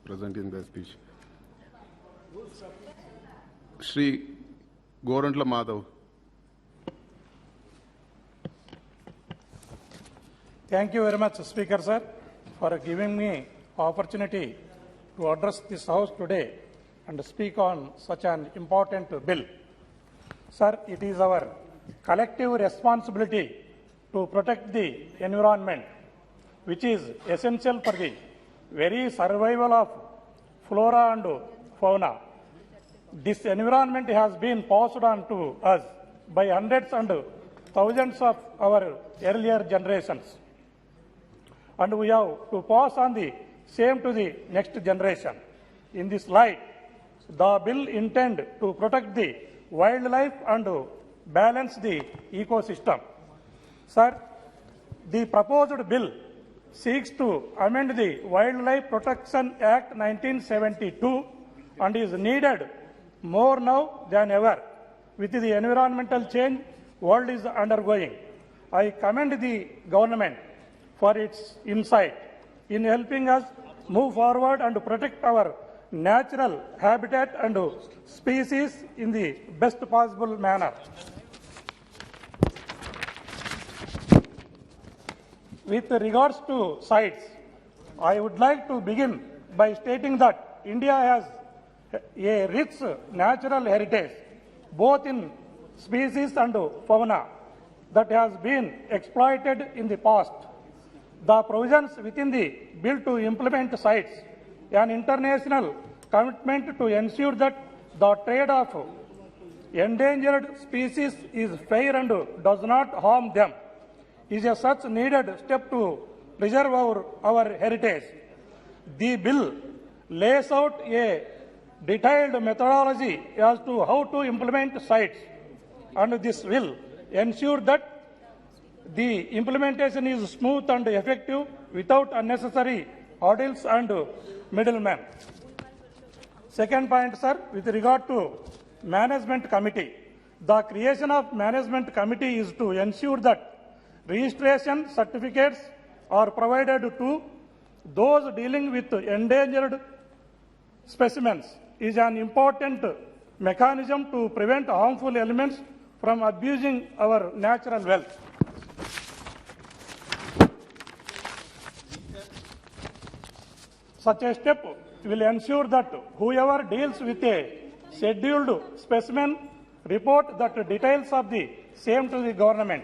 presenting the speech. Shri Gorantla Madhav. Thank you very much, Speaker sir, for giving me opportunity to address this House today and speak on such an important bill. Sir, it is our collective responsibility to protect the environment, which is essential for the very survival of flora and fauna. This environment has been passed on to us by hundreds and thousands of our earlier generations. And we have to pass on the same to the next generation. In this light, the bill intends to protect the wildlife and balance the ecosystem. Sir, the proposed bill seeks to amend the Wildlife Protection Act 1972 and is needed more now than ever with the environmental change world is undergoing. I commend the government for its insight in helping us move forward and protect our natural habitat and species in the best possible manner. With regards to sites, I would like to begin by stating that India has a rich natural heritage, both in species and fauna, that has been exploited in the past. The provisions within the bill to implement cites an international commitment to ensure that the trade of endangered species is fair and does not harm them is a such needed step to preserve our heritage. The bill lays out a detailed methodology as to how to implement cites, and this will ensure that the implementation is smooth and effective without unnecessary hurdles and middlemen. Second point, sir, with regard to management committee, the creation of management committee is to ensure that registration certificates are provided to those dealing with endangered specimens is an important mechanism to prevent harmful elements from abusing our natural wealth. Such a step will ensure that whoever deals with a scheduled specimen report the details of the same to the government.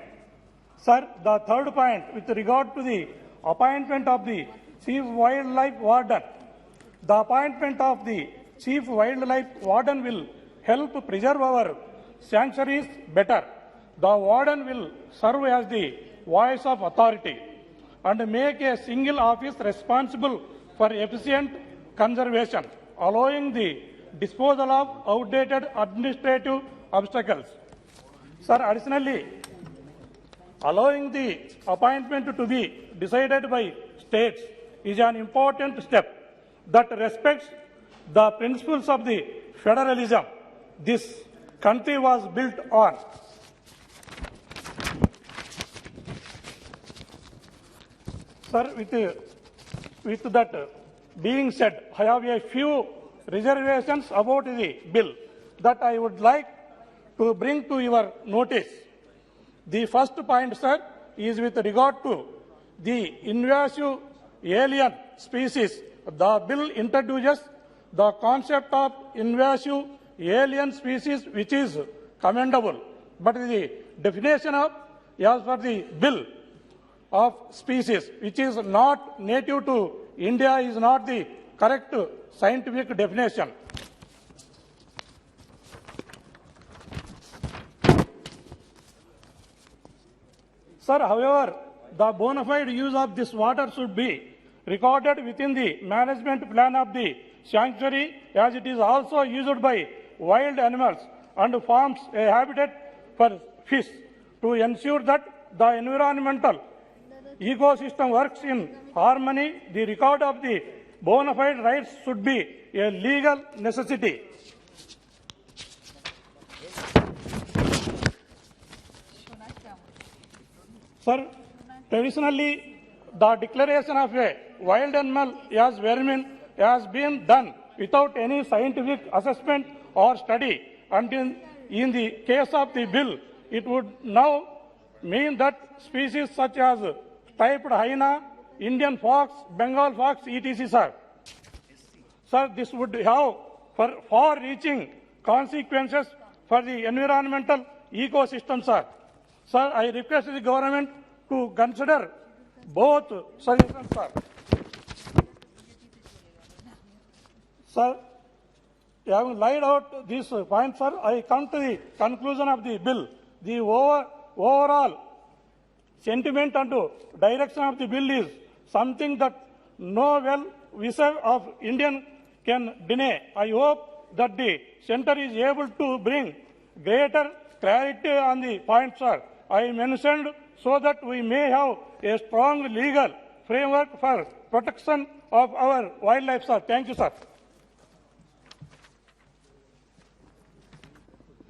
Sir, the third point with regard to the appointment of the Chief Wildlife Warden. The appointment of the Chief Wildlife Warden will help preserve our sanctuaries better. The warden will serve as the voice of authority and make a single office responsible for efficient conservation, allowing the disposal of outdated administrative obstacles. Sir, additionally, allowing the appointment to be decided by states is an important step that respects the principles of the federalism this country was built on. Sir, with that being said, I have a few reservations about the bill that I would like to bring to your notice. The first point, sir, is with regard to the invasive alien species. The bill introduces the concept of invasive alien species, which is commendable. But the definition of, as per the bill, of species, which is not native to India, is not the correct scientific definition. Sir, however, the bona fide use of this water should be recorded within the management plan of the sanctuary, as it is also used by wild animals and forms a habitat for fish. To ensure that the environmental ecosystem works in harmony, the record of the bona fide rights should be a legal necessity. Sir, traditionally, the declaration of a wild animal as vermin has been done without any scientific assessment or study. And in the case of the bill, it would now mean that species such as striped hyena, Indian fox, Bengal fox, etc. Sir. Sir, this would have far-reaching consequences for the environmental ecosystem, sir. Sir, I request the government to consider both suggestions, sir. Sir, having laid out these points, sir, I come to the conclusion of the bill. The overall sentiment and direction of the bill is something that no well-wisher of Indian can deny. I hope that the Centre is able to bring greater clarity on the points, sir, I mentioned, so that we may have a strong legal framework for protection of our wildlife, sir. Thank you, sir.